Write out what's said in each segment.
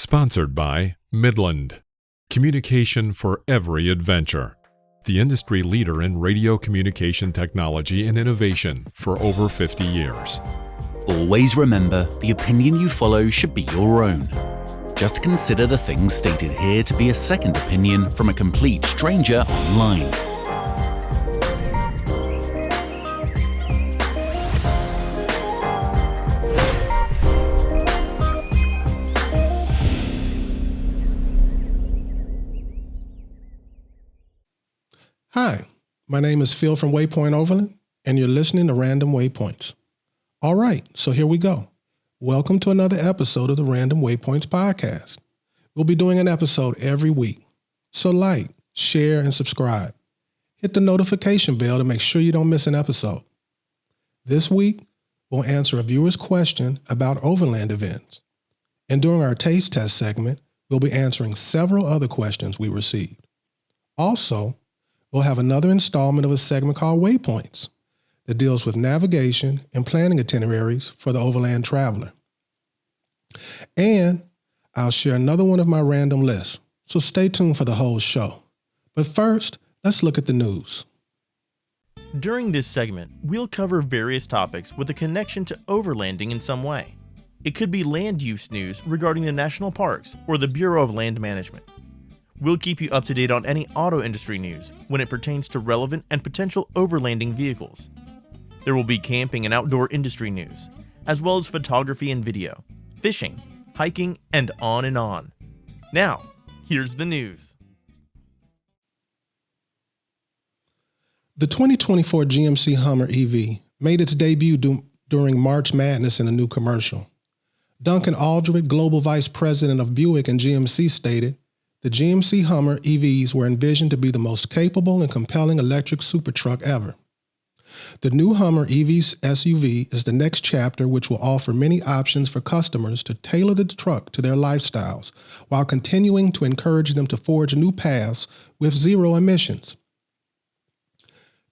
Sponsored by Midland. Communication for every adventure. The industry leader in radio communication technology and innovation for over 50 years. Always remember, the opinion you follow should be your own. Just consider the things stated here to be a second opinion from a complete stranger online. Hi, my name is Phil from Waypoint Overland, and you're listening to Random Waypoints. All right, so here we go. Welcome to another episode of the Random Waypoints podcast. We'll be doing an episode every week, so like, share, and subscribe. Hit the notification bell to make sure you don't miss an episode. This week, we'll answer a viewer's question about Overland events. And during our taste test segment, we'll be answering several other questions we received. Also, we'll have another installment of a segment called Waypoints that deals with navigation and planning itineraries for the overland traveler. And I'll share another one of my random lists, so stay tuned for the whole show. But first, let's look at the news. During this segment, we'll cover various topics with a connection to overlanding in some way. It could be land use news regarding the national parks or the Bureau of Land Management. We'll keep you up to date on any auto industry news when it pertains to relevant and potential overlanding vehicles. There will be camping and outdoor industry news, as well as photography and video, fishing, hiking, and on and on. Now, here's the news. The 2024 GMC HUMMER EV made its debut during March Madness in a new commercial. Duncan Aldred, Global Vice President of Buick and GMC, stated, "The GMC HUMMER EVs were envisioned to be the most capable and compelling electric supertruck ever. The new HUMMER EV SUV is the next chapter, which will offer many options for customers to tailor the truck to their lifestyles while continuing to encourage them to forge new paths with zero emissions.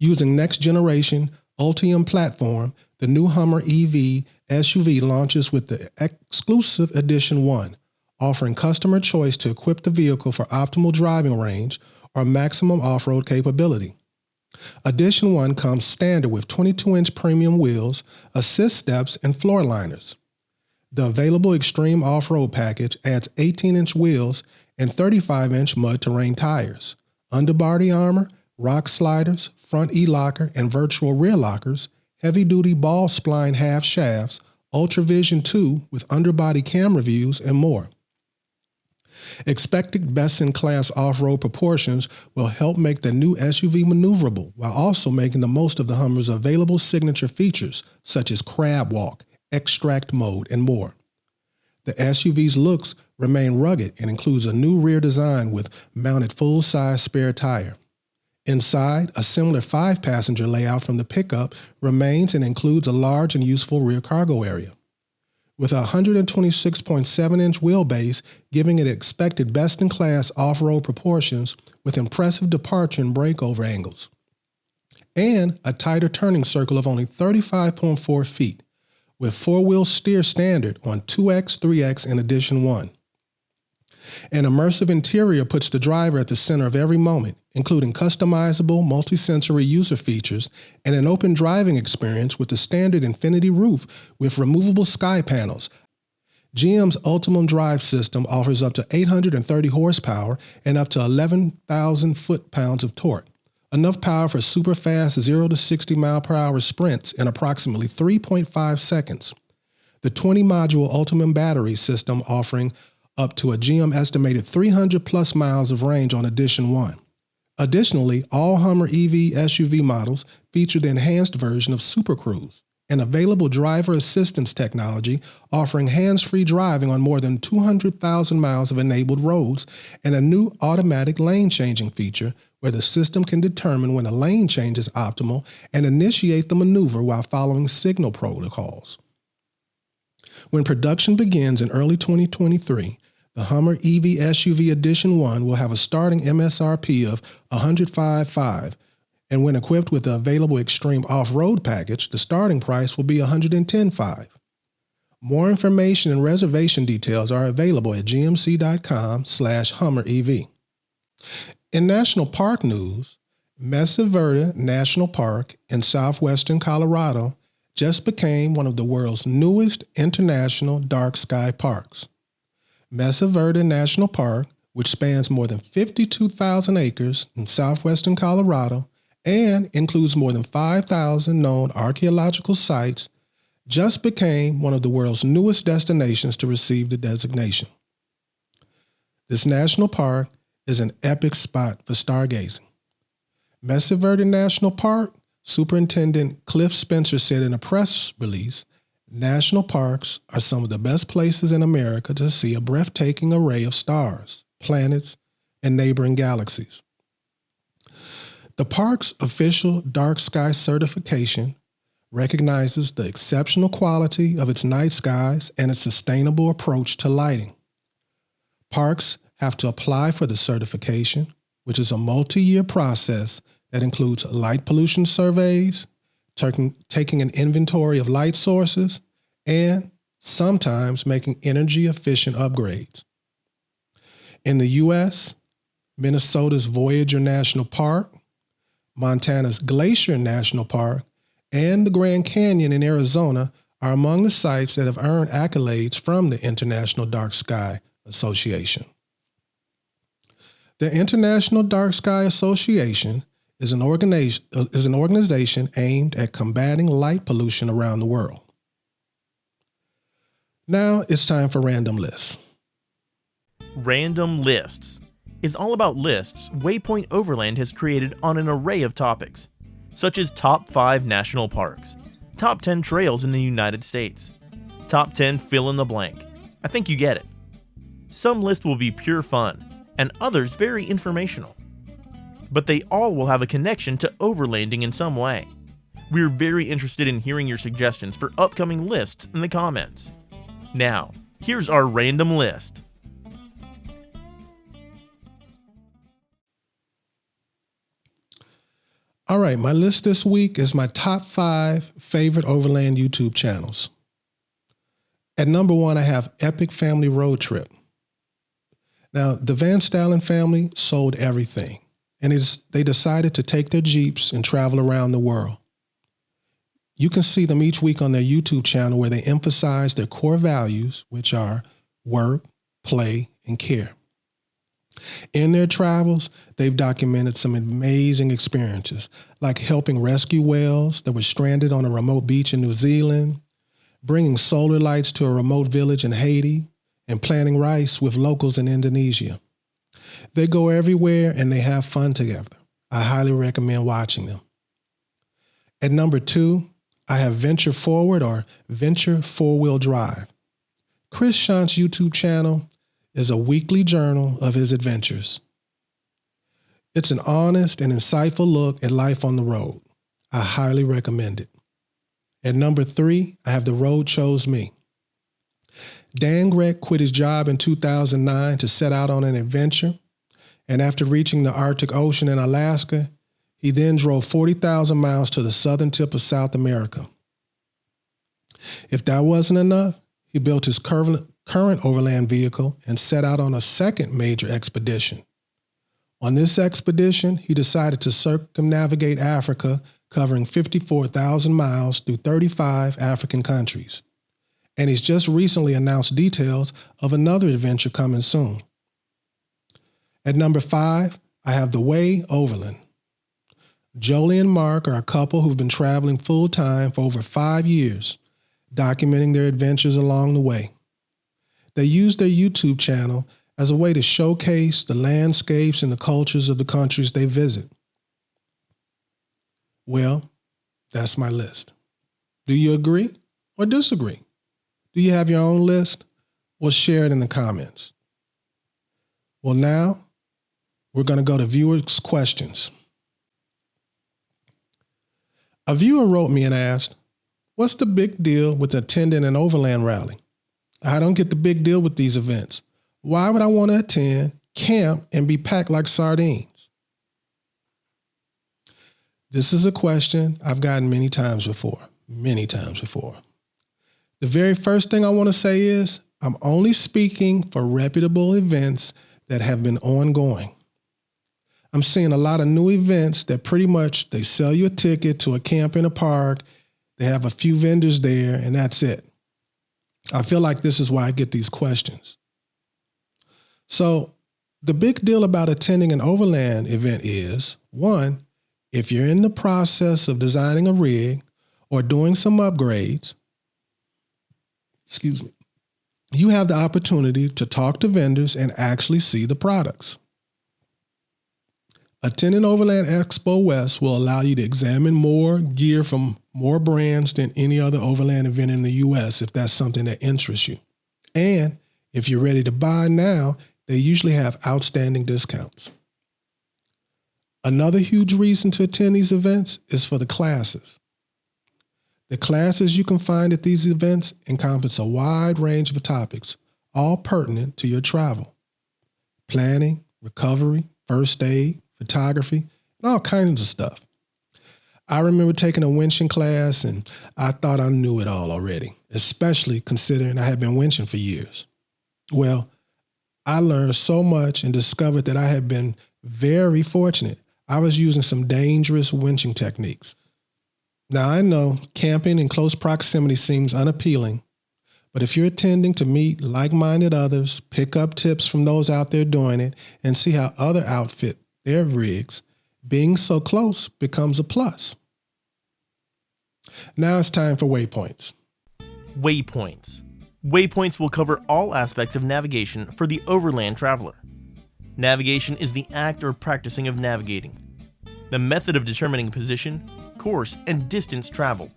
Using next-generation Ultium platform, the new HUMMER EV SUV launches with the exclusive Edition 1, offering customer choice to equip the vehicle for optimal driving range or maximum off-road capability. Edition 1 comes standard with 22-inch premium wheels, assist steps, and floor liners. The available Extreme Off-Road package adds 18-inch wheels and 35-inch mud-terrain tires, underbody armor, rock sliders, front e-locker and virtual rear lockers, heavy-duty ball spline half shafts, UltraVision 2 with underbody camera views, and more. Expected best-in-class off-road proportions will help make the new SUV maneuverable while also making the most of the Hummer's available signature features such as crab walk, extract mode, and more. The SUV's looks remain rugged and includes a new rear design with mounted full-size spare tire. Inside, a similar 5-passenger layout from the pickup remains and includes a large and useful rear cargo area. With a 126.7-inch wheelbase, giving it expected best-in-class off-road proportions with impressive departure and breakover angles. And a tighter turning circle of only 35.4 feet, with 4-wheel steer standard on 2X, 3X, and Edition 1. An immersive interior puts the driver at the center of every moment, including customizable multi-sensory user features and an open driving experience with the standard Infinity roof with removable sky panels. GM's Ultimum Drive system offers up to 830 horsepower and up to 11,000 foot-pounds of torque, enough power for super-fast 0 to 60 mile-per-hour sprints in approximately 3.5 seconds. The 20-module Ultimum battery system offering up to a GM estimated 300-plus miles of range on Edition 1. Additionally, all HUMMER EV SUV models feature the enhanced version of Super Cruise, an available driver assistance technology offering hands-free driving on more than 200,000 miles of enabled roads, and a new automatic lane-changing feature where the system can determine when a lane change is optimal and initiate the maneuver while following signal protocols. When production begins in early 2023, the HUMMER EV SUV Edition 1 will have a starting MSRP of $105,500, and when equipped with the available Extreme Off-Road package, the starting price will be $110,500. More information and reservation details are available at gmc.com/HUMMEREV. In national park news, Mesa Verde National Park in southwestern Colorado just became one of the world's newest international dark sky parks. Mesa Verde National Park, which spans more than 52,000 acres in southwestern Colorado and includes more than 5,000 known archaeological sites, just became one of the world's newest destinations to receive the designation. This national park is an epic spot for stargazing. Mesa Verde National Park Superintendent Cliff Spencer said in a press release, "National parks are some of the best places in America to see a breathtaking array of stars, planets, and neighboring galaxies." The park's official dark sky certification recognizes the exceptional quality of its night skies and its sustainable approach to lighting. Parks have to apply for the certification, which is a multi-year process that includes light pollution surveys, taking an inventory of light sources, and sometimes making energy-efficient upgrades. In the U.S., Minnesota's Voyager National Park, Montana's Glacier National Park, and the Grand Canyon in Arizona are among the sites that have earned accolades from the International Dark Sky Association. The International Dark Sky Association is an organization aimed at combating light pollution around the world. Now it's time for Random Lists. Random Lists is all about lists Waypoint Overland has created on an array of topics, such as top 5 national parks, top 10 trails in the United States, top 10 fill in the blank. I think you get it. Some lists will be pure fun, and others very informational. But they all will have a connection to overlanding in some way. We're very interested in hearing your suggestions for upcoming lists in the comments. Now, here's our random list. All right, my list this week is my top 5 favorite Overland YouTube channels. At number 1, I have Epic Family Road Trip. Now, the Van Stalen family sold everything, and they decided to take their Jeeps and travel around the world. You can see them each week on their YouTube channel where they emphasize their core values, which are work, play, and care. In their travels, they've documented some amazing experiences, like helping rescue whales that were stranded on a remote beach in New Zealand, bringing solar lights to a remote village in Haiti, and planting rice with locals in Indonesia. They go everywhere and they have fun together. I highly recommend watching them. At number 2, I have Venture Forward or Venture 4-Wheel Drive. Chris Shant's YouTube channel is a weekly journal of his adventures. It's an honest and insightful look at life on the road. I highly recommend it. At number 3, I have The Road Chose Me. Dan Gregg quit his job in 2009 to set out on an adventure, and after reaching the Arctic Ocean in Alaska, he then drove 40,000 miles to the southern tip of South America. If that wasn't enough, he built his current overland vehicle and set out on a second major expedition. On this expedition, he decided to circumnavigate Africa, covering 54,000 miles through 35 African countries. And he's just recently announced details of another adventure coming soon. At number 5, I have The Way Overland. Jolie and Mark are a couple who've been traveling full-time for over 5 years, documenting their adventures along the way. They use their YouTube channel as a way to showcase the landscapes and the cultures of the countries they visit. Well, that's my list. Do you agree or disagree? Do you have your own list? Well, share it in the comments. Well, now we're going to go to viewers' questions. A viewer wrote me and asked, "What's the big deal with attending an Overland rally? I don't get the big deal with these events. Why would I want to attend, camp, and be packed like sardines?" This is a question I've gotten many times before. The The very first thing I want to say is I'm only speaking for reputable events that have been ongoing. I'm seeing a lot of new events that pretty much they sell you a ticket to a camp in a park. They have a few vendors there and that's it. I feel like this is why I get these questions. So the big deal about attending an Overland event is, one, if you're in the process of designing a rig or doing some upgrades, you have the opportunity to talk to vendors and actually see the products. Attending Overland Expo West will allow you to examine more gear from more brands than any other Overland event in the U.S. if that's something that interests you. And if you're ready to buy now, they usually have outstanding discounts. Another huge reason to attend these events is for the classes. The classes you can find at these events encompass a wide range of topics, all pertinent to your travel. Planning, recovery, first aid, photography, and all kinds of stuff. I remember taking a winching class and I thought I knew it all already, especially considering I had been winching for years. Well, I learned so much and discovered that I had been very fortunate. I was using some dangerous winching techniques. Now I know camping in close proximity seems unappealing, but if you're attending to meet like-minded others, pick up tips from those out there doing it, and see how other outfit their rigs, being so close becomes a plus. Now it's time for waypoints. Waypoints. Waypoints will cover all aspects of navigation for the overland traveler. Navigation is the act or practicing of navigating, the method of determining position, course, and distance traveled.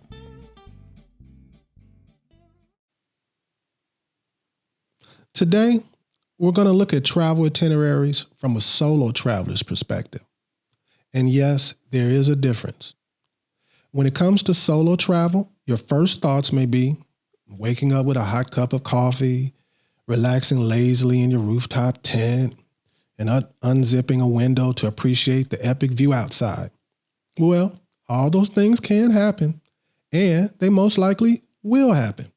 Today, we're going to look at travel itineraries from a solo traveler's perspective. And yes, there is a difference. When it comes to solo travel, your first thoughts may be waking up with a hot cup of coffee, relaxing lazily in your rooftop tent, and unzipping a window to appreciate the epic view outside. Well, all those things can happen, and they most likely will happen.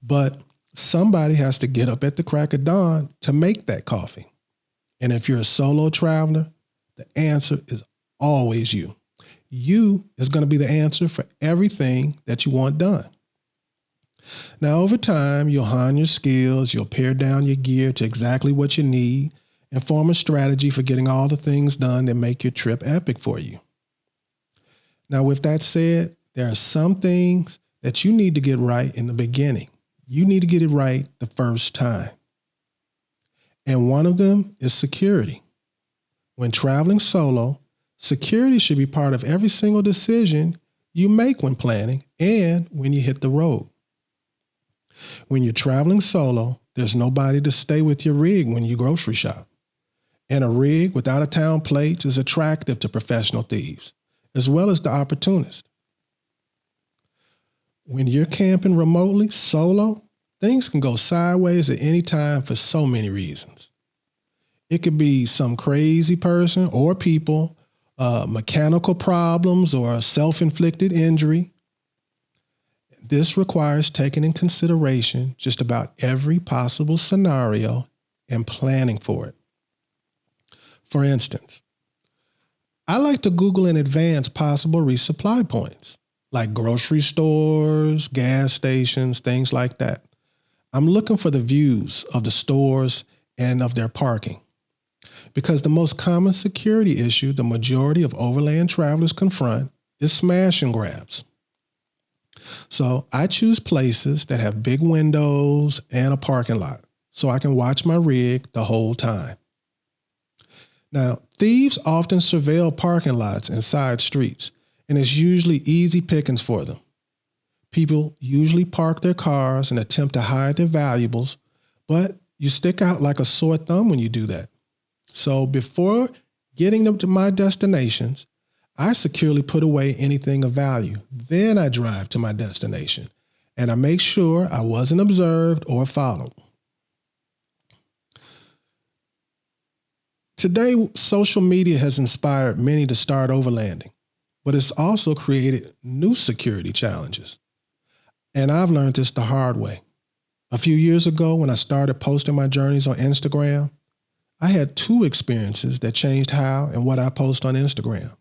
But somebody has to get up at the crack of dawn to make that coffee. And if you're a solo traveler, the answer is always you. You is going to be the answer for everything that you want done. Now, over time, you'll hone your skills, you'll pare down your gear to exactly what you need, and form a strategy for getting all the things done that make your trip epic for you. Now, with that said, there are some things that you need to get right in the beginning. You need to get it right the first time. And one of them is security. When traveling solo, security should be part of every single decision you make when planning and when you hit the road. When you're traveling solo, there's nobody to stay with your rig when you grocery shop. And a rig without a town plate is attractive to professional thieves, as well as the opportunist. When you're camping remotely, solo, things can go sideways at any time for so many reasons. It could be some crazy person or people, mechanical problems, or a self-inflicted injury. This requires taking in consideration just about every possible scenario and planning for it. For instance, I like to Google in advance possible resupply points, like grocery stores, gas stations, things like that. I'm looking for the views of the stores and of their parking, because the most common security issue the majority of overland travelers confront is smash and grabs. So I choose places that have big windows and a parking lot so I can watch my rig the whole time. Now, thieves often surveil parking lots and side streets, and it's usually easy pickings for them. People usually park their cars and attempt to hide their valuables, but you stick out like a sore thumb when you do that. So before getting them to my destinations, I securely put away anything of value. Then I drive to my destination, and I make sure I wasn't observed or followed. Today, social media has inspired many to start overlanding, but it's also created new security challenges. And I've learned this the hard way. A few years ago, when I started posting my journeys on Instagram, I had 2 experiences that changed how and what I post on Instagram.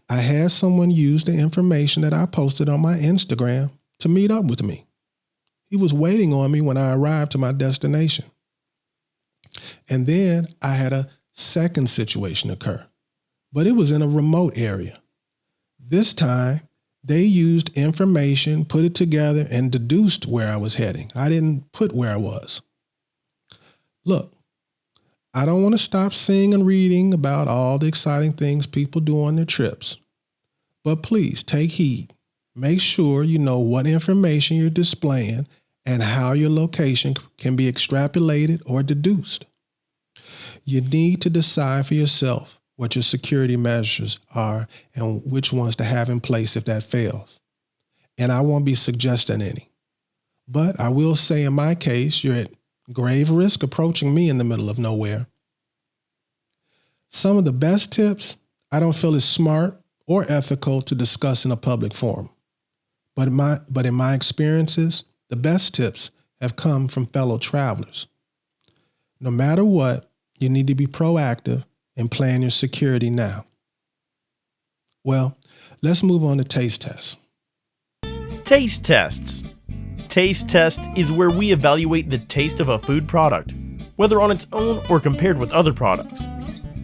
I had someone use the information that I posted on my Instagram to meet up with me. He was waiting on me when I arrived to my destination. And then I had a second situation occur, but it was in a remote area. This time, they used information, put it together, and deduced where I was heading. I didn't put where I was. Look, I don't want to stop seeing and reading about all the exciting things people do on their trips. But please take heed. Make sure you know what information you're displaying and how your location can be extrapolated or deduced. You need to decide for yourself what your security measures are and which ones to have in place if that fails. And I won't be suggesting any. But I will say in my case, you're at grave risk approaching me in the middle of nowhere. Some of the best tips I don't feel is smart or ethical to discuss in a public forum. But in my experiences, the best tips have come from fellow travelers. No matter what, you need to be proactive and plan your security now. Well, let's move on to taste tests. Taste tests. Taste test is where we evaluate the taste of a food product, whether on its own or compared with other products.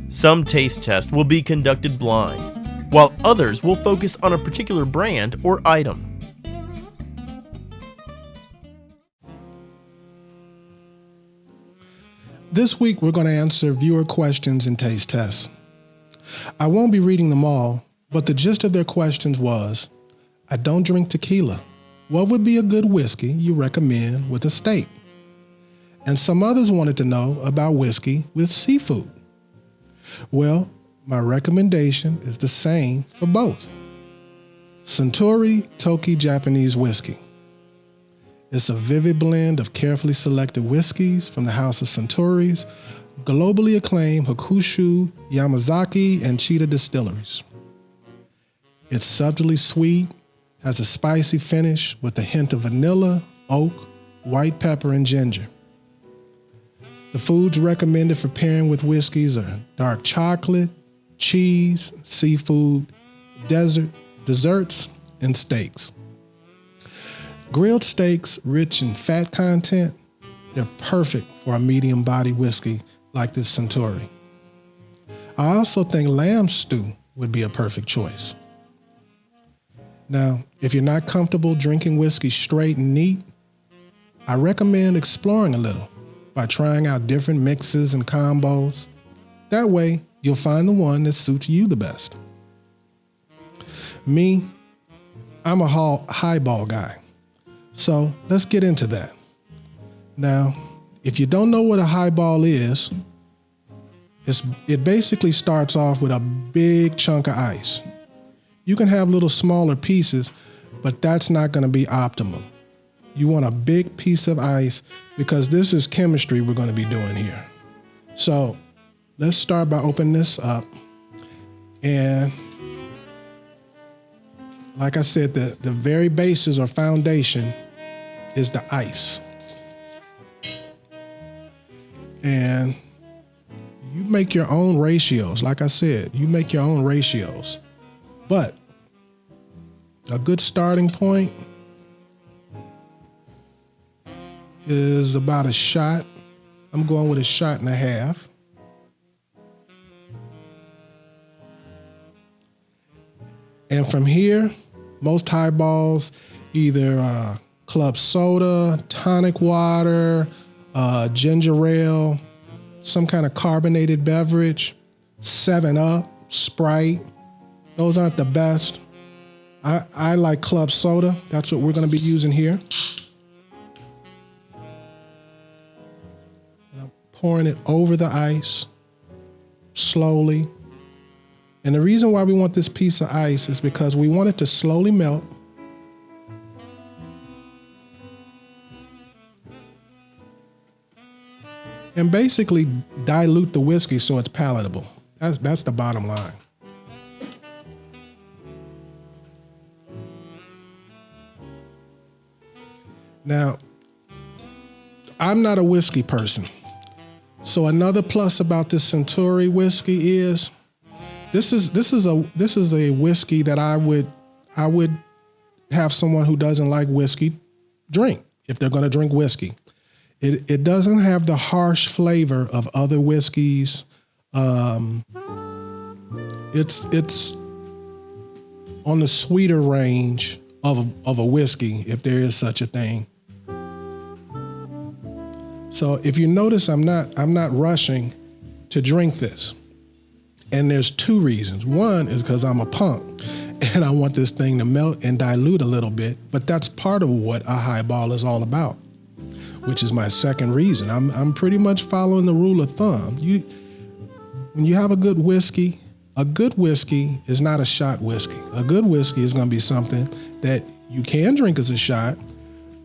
Some taste tests will be conducted blind, while others will focus on a particular brand or item. This week, we're going to answer viewer questions and taste tests. I won't be reading them all, but the gist of their questions was, I don't drink tequila. What would be a good whiskey you recommend with a steak? And some others wanted to know about whiskey with seafood. Well, my recommendation is the same for both. Suntory Toki Japanese whiskey. It's a vivid blend of carefully selected whiskeys from the House of Suntory's globally acclaimed Hakushu, Yamazaki, and Chita distilleries. It's subtly sweet, has a spicy finish with a hint of vanilla, oak, white pepper, and ginger. The foods recommended for pairing with whiskeys are dark chocolate, cheese, seafood, desserts, and steaks. Grilled steaks rich in fat content, they're perfect for a medium body whiskey like this Suntory. I also think lamb stew would be a perfect choice. Now, if you're not comfortable drinking whiskey straight and neat, I recommend exploring a little by trying out different mixes and combos. That way, you'll find the one that suits you the best. Me, I'm a highball guy. So let's get into that. Now, if you don't know what a highball is, it basically starts off with a big chunk of ice. You can have little smaller pieces, but that's not going to be optimal. You want a big piece of ice because this is chemistry we're going to be doing here. So let's start by opening this up. And like I said, the very basis or foundation is the ice. And you make your own ratios. Like I said, you make your own ratios. But a good starting point is about a shot. I'm going with a shot and a half. And from here, most highballs, either club soda, tonic water, ginger ale, some kind of carbonated beverage, 7-Up, Sprite. Those aren't the best. I like club soda. That's what we're going to be using here. I'm pouring it over the ice slowly. And the reason why we want this piece of ice is because we want it to slowly melt. And basically dilute the whiskey so it's palatable. That's the bottom line. Now, I'm not a whiskey person. So another plus about this Centauri whiskey is this is a whiskey that I would have someone who doesn't like whiskey drink if they're going to drink whiskey. It doesn't have the harsh flavor of other whiskeys. It's on the sweeter range of a whiskey, if there is such a thing. So if you notice, I'm not rushing to drink this. And there's two reasons. One is because I'm a punk and I want this thing to melt and dilute a little bit, but that's part of what a highball is all about, which is my second reason. I'm pretty much following the rule of thumb. When you have a good whiskey is not a shot whiskey. A good whiskey is going to be something that you can drink as a shot,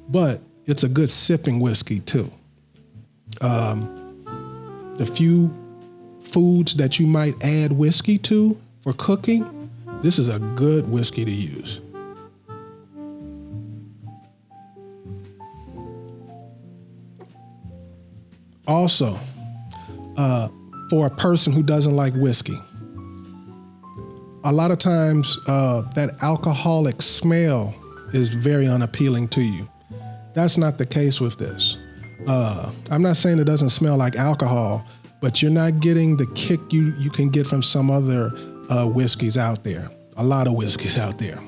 but it's a good sipping whiskey too. The few foods that you might add whiskey to for cooking, this is a good whiskey to use. Also, for a person who doesn't like whiskey, a lot of times that alcoholic smell is very unappealing to you. That's not the case with this. I'm not saying it doesn't smell like alcohol, but you're not getting the kick you can get from some other whiskeys out there. A lot of whiskeys out there.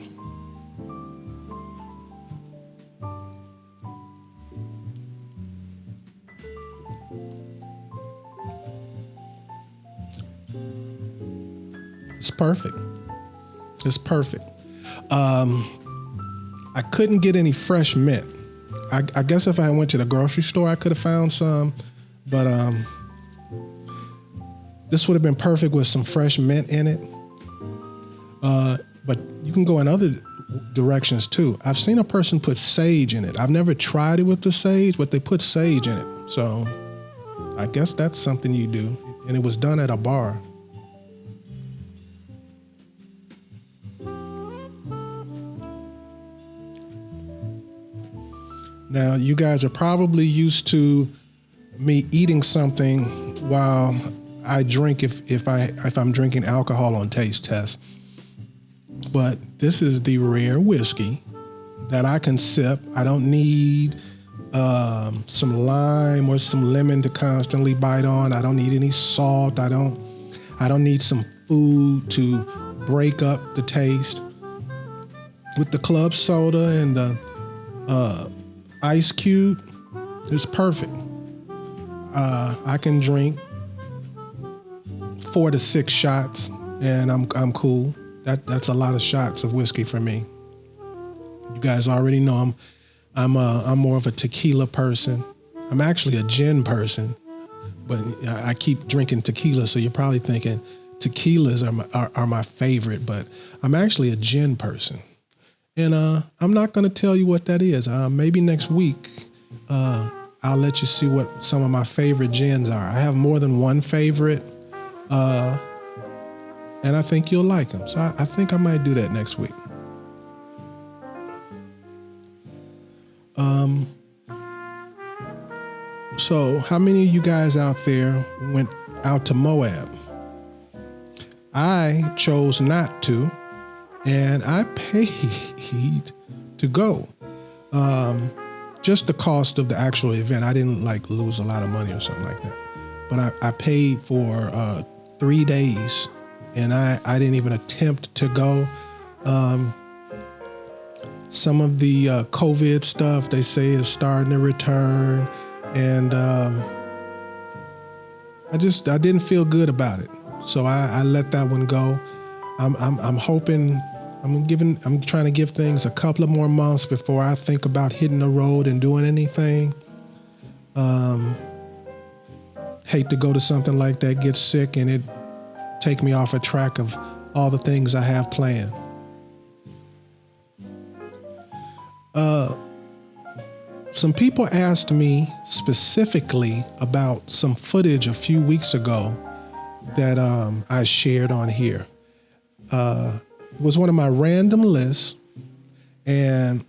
It's perfect. It's perfect. I couldn't get any fresh mint. I guess if I went to the grocery store, I could have found some, but this would have been perfect with some fresh mint in it. But you can go in other directions too. I've seen a person put sage in it. I've never tried it with the sage, but they put sage in it. So I guess that's something you do. And it was done at a bar. Now, you guys are probably used to me eating something while I drink if I'm drinking alcohol on taste test. But this is the rare whiskey that I can sip. I don't need some lime or some lemon to constantly bite on. I don't need any salt. I don't need some food to break up the taste. With the club soda and the ice cube, it's perfect. I can drink 4 to 6 shots and I'm cool. That's a lot of shots of whiskey for me. You guys already know I'm more of a tequila person. I'm actually a gin person, but I keep drinking tequila, so you're probably thinking tequilas are my favorite, but I'm actually a gin person. And I'm not going to tell you what that is. Maybe next week I'll let you see what some of my favorite gins are. I have more than one favorite, and I think you'll like them. So I think I might do that next week. So how many of you guys out there went out to Moab? I chose not to, and I paid to go. Just the cost of the actual event. I didn't lose a lot of money or something like that. But I paid for 3 days, and I didn't even attempt to go. Some of the COVID stuff they say is starting to return, and I didn't feel good about it, so I let that one go. I'm hoping. I'm trying to give things a couple of more months before I think about hitting the road and doing anything. Hate to go to something like that, get sick, and it take me off a track of all the things I have planned. Some people asked me specifically about some footage a few weeks ago that I shared on here. It was one of my random lists, and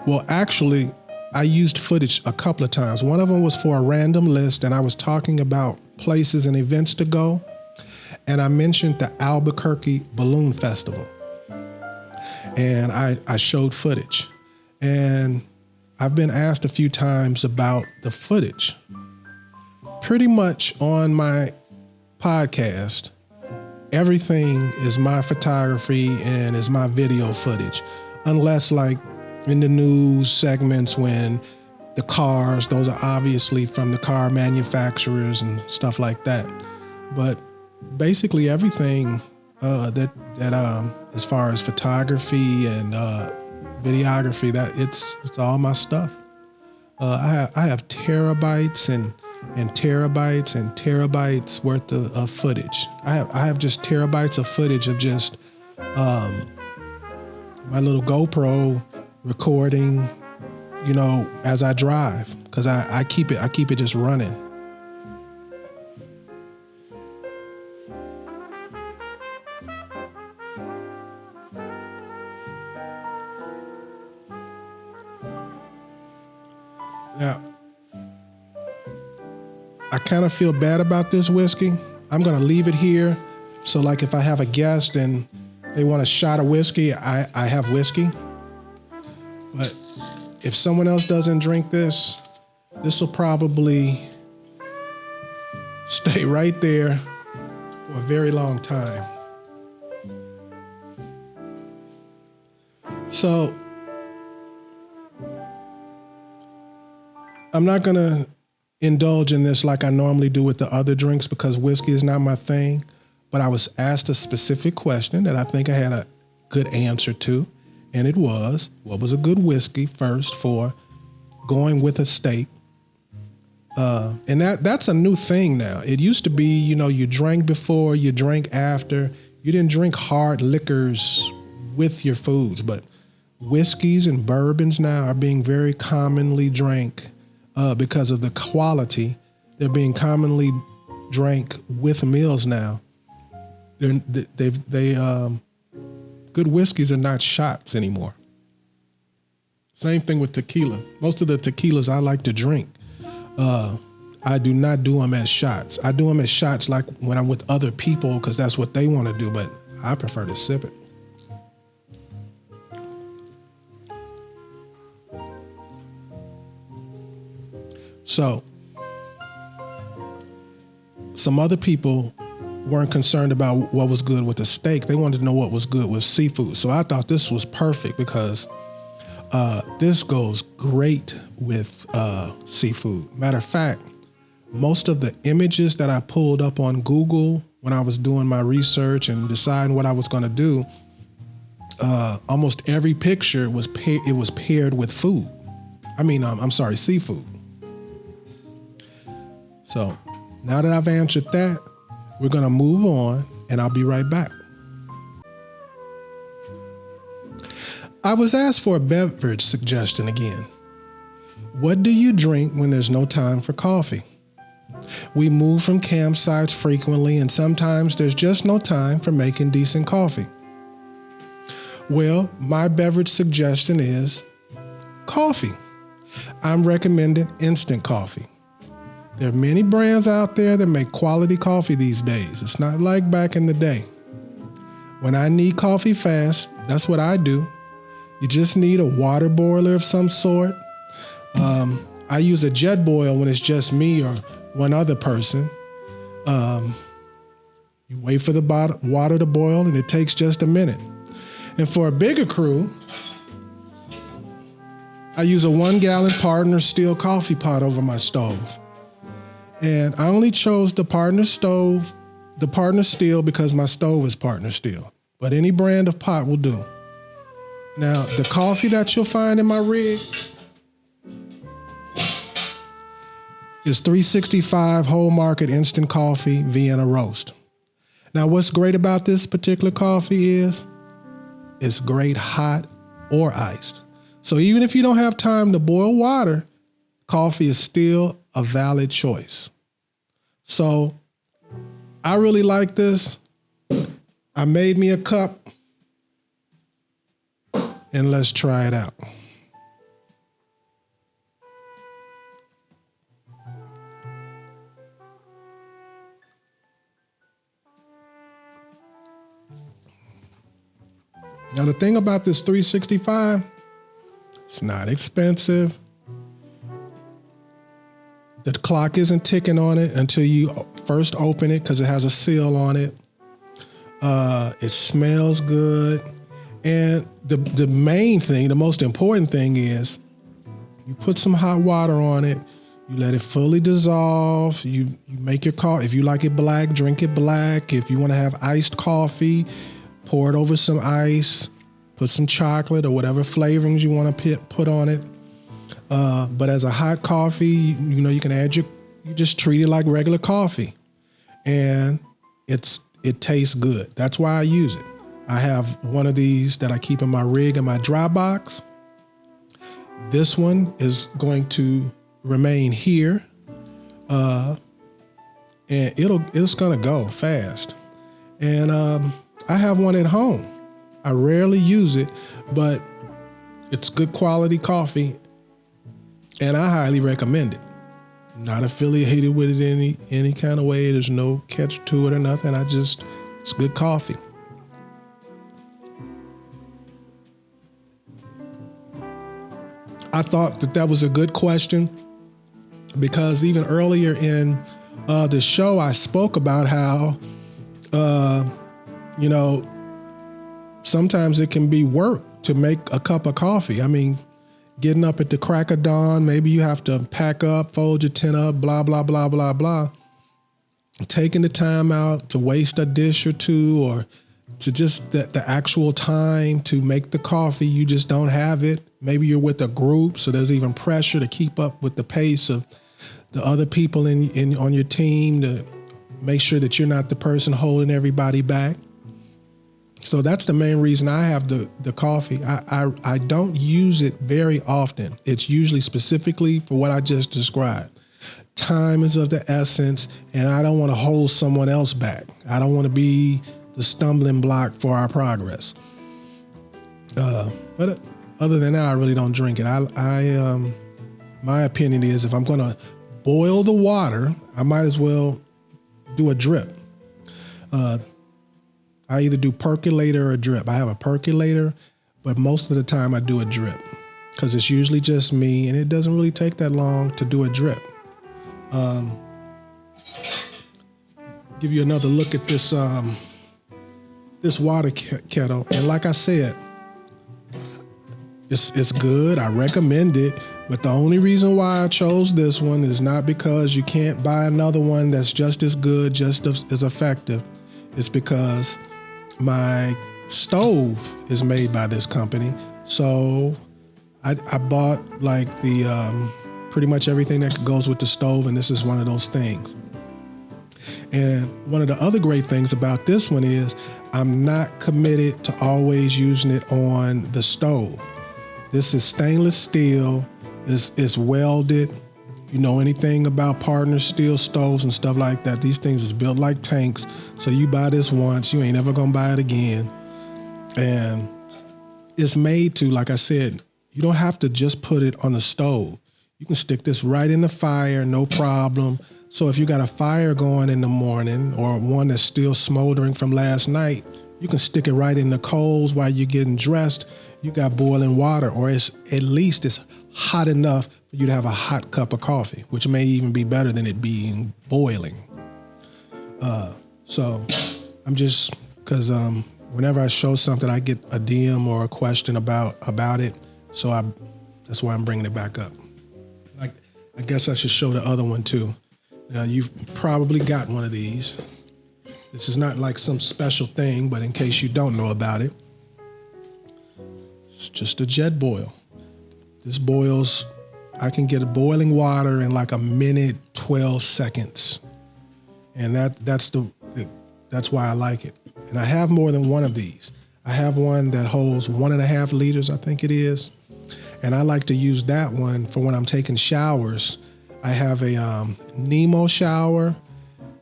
Well, actually, I used footage a couple of times. One of them was for a random list, and I was talking about places and events to go. And I mentioned the Albuquerque Balloon Festival. And I showed footage. And I've been asked a few times about the footage. Pretty much on my podcast, everything is my photography and is my video footage. Unless like in the news segments when the cars, those are obviously from the car manufacturers and stuff like that. But basically everything that as far as photography and videography, that it's all my stuff. I have terabytes and terabytes and terabytes worth of footage. I have just terabytes of footage of just my little GoPro recording, you know, as I drive, because I keep it just running. Now, I kind of feel bad about this whiskey. I'm going to leave it here. So like if I have a guest and they want a shot of whiskey, I have whiskey. But if someone else doesn't drink this will probably stay right there for a very long time. So I'm not going to indulge in this like I normally do with the other drinks because whiskey is not my thing, but I was asked a specific question that I think I had a good answer to, and it was, what was a good whiskey first for going with a steak? And that's a new thing now. It used to be, you know, you drank before, you drank after. You didn't drink hard liquors with your foods, but whiskeys and bourbons now are being very commonly drank because of the quality. They're being commonly drank with meals now. Good whiskeys are not shots anymore. Same thing with tequila. Most of the tequilas I like to drink, I do not do them as shots. I do them as shots like when I'm with other people because that's what they want to do, but I prefer to sip it. So, some other people weren't concerned about what was good with the steak. They wanted to know what was good with seafood. So I thought this was perfect because this goes great with seafood. Matter of fact, most of the images that I pulled up on Google when I was doing my research and deciding what I was going to do, almost every picture was paired with food. Seafood. So now that I've answered that, we're going to move on and I'll be right back. I was asked for a beverage suggestion again. What do you drink when there's no time for coffee? We move from campsites frequently and sometimes there's just no time for making decent coffee. Well, my beverage suggestion is coffee. I'm recommending instant coffee. There are many brands out there that make quality coffee these days. It's not like back in the day. When I need coffee fast, that's what I do. You just need a water boiler of some sort. I use a Jetboil when it's just me or one other person. You wait for the water to boil and it takes just a minute. And for a bigger crew, I use a 1-gallon Partner steel coffee pot over my stove. And I only chose the Partner steel because my stove is Partner steel. But any brand of pot will do. Now, the coffee that you'll find in my rig is 365 Whole Market Instant Coffee Vienna Roast. Now, what's great about this particular coffee is it's great hot or iced. So even if you don't have time to boil water, coffee is still a valid choice. So I really like this. I made me a cup and let's try it out. Now, the thing about this 365, it's not expensive. The clock isn't ticking on it until you first open it because it has a seal on it. It smells good. And the main thing, the most important thing is you put some hot water on it, you let it fully dissolve, you make your coffee. If you like it black, drink it black. If you want to have iced coffee, pour it over some ice, put some chocolate or whatever flavorings you want to put on it. But as a hot coffee, you can add you just treat it like regular coffee, and it tastes good. That's why I use it. I have one of these that I keep in my rig in my dry box. This one is going to remain here, and it's gonna go fast. And I have one at home. I rarely use it, but it's good quality coffee, and I highly recommend it. Not affiliated with it any kind of way. There's no catch to it or nothing. It's good coffee. I thought that was a good question because even earlier in the show, I spoke about how, sometimes it can be work to make a cup of coffee. I mean, getting up at the crack of dawn, maybe you have to pack up, fold your tent up, blah, blah, blah, blah, blah. Taking the time out to waste a dish or two, or to just the actual time to make the coffee, you just don't have it. Maybe you're with a group, so there's even pressure to keep up with the pace of the other people on your team to make sure that you're not the person holding everybody back. So that's the main reason I have the coffee. I don't use it very often. It's usually specifically for what I just described. Time is of the essence, and I don't want to hold someone else back. I don't want to be the stumbling block for our progress. But other than that, I really don't drink it. My opinion is if I'm going to boil the water, I might as well do a drip. I either do percolator or drip. I have a percolator, but most of the time I do a drip because it's usually just me, and it doesn't really take that long to do a drip. Give you another look at this this water kettle, and like I said, it's good. I recommend it, but the only reason why I chose this one is not because you can't buy another one that's just as good, just as effective. It's because my stove is made by this company, so I bought like the pretty much everything that goes with the stove, and this is one of those things. And one of the other great things about this one is I'm not committed to always using it on the stove. This is stainless steel. It's welded. You know anything about partner steel stoves and stuff like that, these things is built like tanks. So you buy this once, you ain't ever gonna buy it again. And it's made to, like I said, you don't have to just put it on the stove. You can stick this right in the fire, no problem. So if you got a fire going in the morning or one that's still smoldering from last night, you can stick it right in the coals while you're getting dressed. You got boiling water, or it's at least it's hot enough for you to have a hot cup of coffee, which may even be better than it being boiling. So I'm just, because whenever I show something, I get a DM or a question about it. So that's why I'm bringing it back up. I guess I should show the other one too. Now you've probably got one of these. This is not like some special thing, but in case you don't know about it, it's just a Jetboil. This boils, I can get a boiling water in like a minute, 12 seconds. And that's why I like it. And I have more than one of these. I have one that holds 1.5 liters, I think it is. And I like to use that one for when I'm taking showers. I have a Nemo shower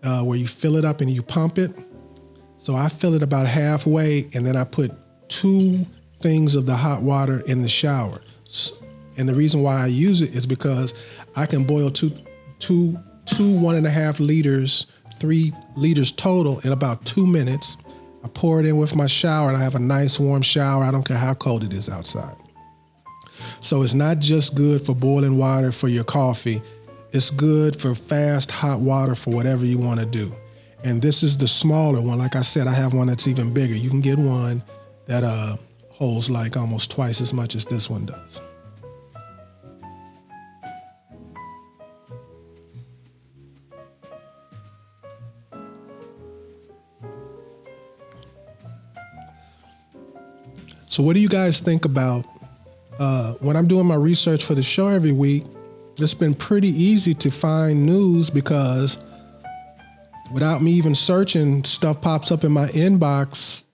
where you fill it up and you pump it. So I fill it about halfway, and then I put 2 things of the hot water in the shower. And the reason why I use it is because I can boil two 1.5 liters, 3 liters total in about 2 minutes. I pour it in with my shower, and I have a nice warm shower. I don't care how cold it is outside. So it's not just good for boiling water for your coffee. It's good for fast, hot water for whatever you want to do. And this is the smaller one. Like I said, I have one that's even bigger. You can get one that holds like almost twice as much as this one does. So what do you guys think about when I'm doing my research for the show every week? It's been pretty easy to find news because without me even searching, stuff pops up in my inbox,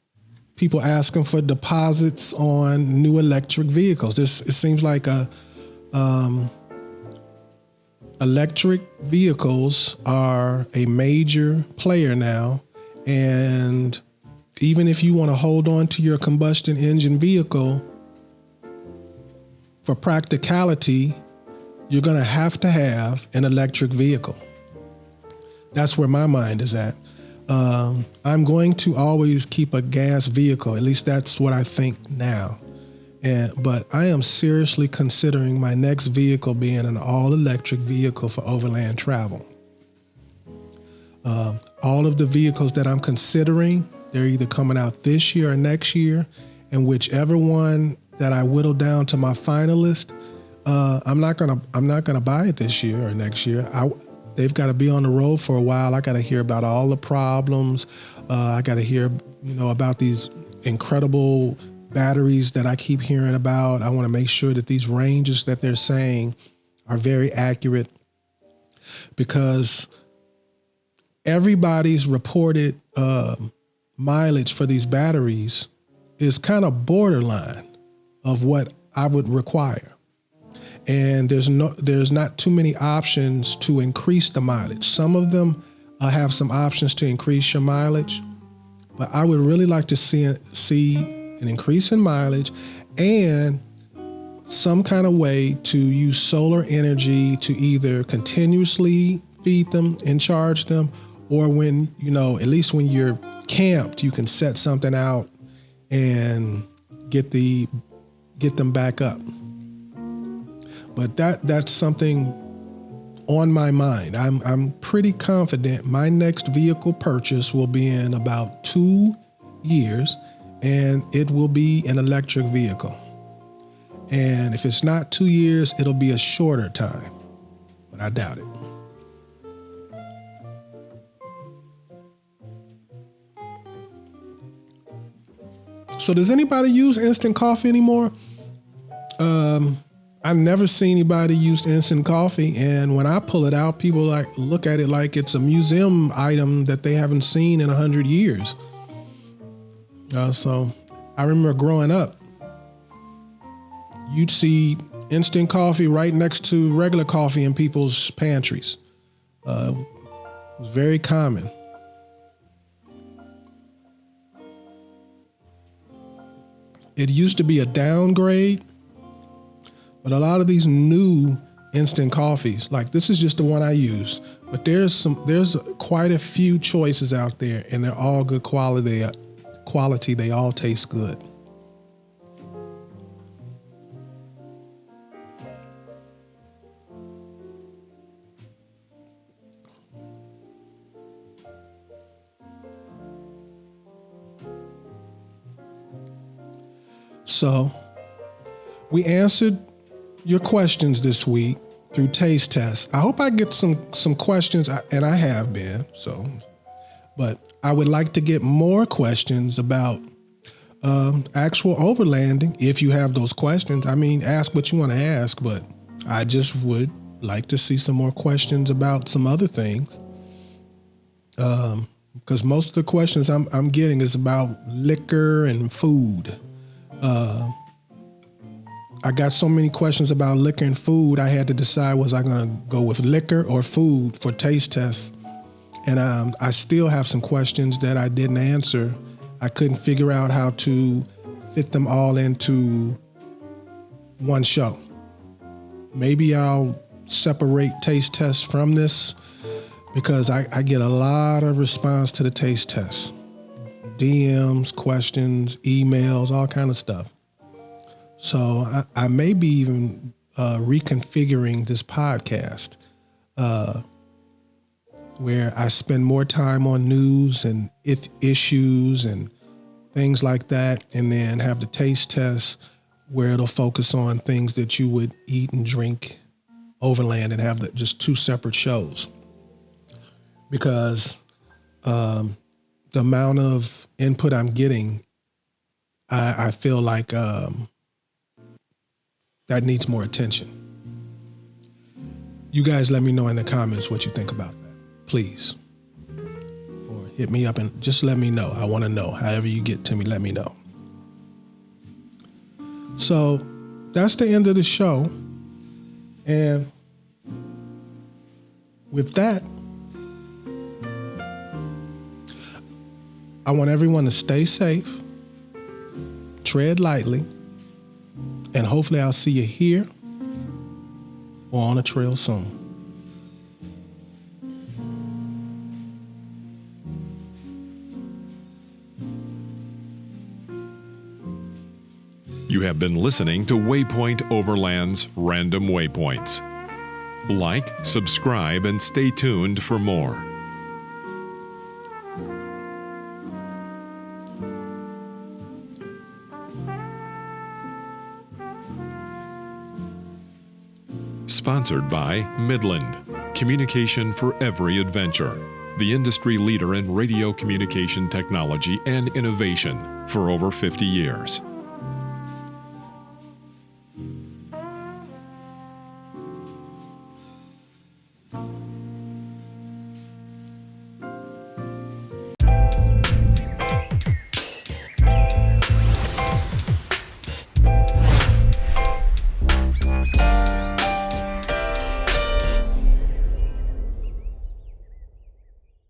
people asking for deposits on new electric vehicles. It seems like electric vehicles are a major player now, and even if you want to hold on to your combustion engine vehicle, for practicality, you're going to have an electric vehicle. That's where my mind is at. I'm going to always keep a gas vehicle. At least that's what I think now. But I am seriously considering my next vehicle being an all-electric vehicle for overland travel. All of the vehicles that I'm considering, they're either coming out this year or next year, and whichever one that I whittle down to my finalist, I'm not gonna buy it this year or next year. They've got to be on the road for a while. I got to hear about all the problems. I got to hear, about these incredible batteries that I keep hearing about. I want to make sure that these ranges that they're saying are very accurate, because everybody's reported mileage for these batteries is kind of borderline of what I would require. And there's not too many options to increase the mileage. Some of them have some options to increase your mileage, but I would really like to see an increase in mileage and some kind of way to use solar energy to either continuously feed them and charge them, or when, at least when you're camped, you can set something out and get them back up. But that's something on my mind. I'm pretty confident my next vehicle purchase will be in about 2 years, and it will be an electric vehicle. And if it's not 2 years, it'll be a shorter time, but I doubt it. So does anybody use instant coffee anymore? I never see anybody use instant coffee, and when I pull it out, people look at it like it's a museum item that they haven't seen in 100 years. So I remember growing up, you'd see instant coffee right next to regular coffee in people's pantries. It was very common. It used to be a downgrade, but a lot of these new instant coffees, like this is just the one I use, but there's quite a few choices out there, and they're all good quality. They all taste good. So we answered your questions this week through taste tests. I hope I get some questions, and I have been, but I would like to get more questions about actual overlanding. If you have those questions, ask what you want to ask, but I just would like to see some more questions about some other things. Because most of the questions I'm getting is about liquor and food. I got so many questions about liquor and food, I had to decide, was I going to go with liquor or food for taste tests? And I still have some questions that I didn't answer. I couldn't figure out how to fit them all into one show. Maybe I'll separate taste tests from this, because I get a lot of response to the taste tests. DMs, questions, emails, all kind of stuff. So I may be even reconfiguring this podcast where I spend more time on news and issues and things like that, and then have the taste test where it'll focus on things that you would eat and drink overland, and have just two separate shows. Because the amount of input I'm getting, I feel like that needs more attention. You guys let me know in the comments what you think about that, please. Or hit me up and just let me know. I want to know. However you get to me, let me know. So that's the end of the show. And with that, I want everyone to stay safe, tread lightly, and hopefully I'll see you here or on a trail soon. You have been listening to Waypoint Overland's Random Waypoints. Like, subscribe, and stay tuned for more. Sponsored by Midland, communication for every adventure, the industry leader in radio communication technology and innovation for over 50 years.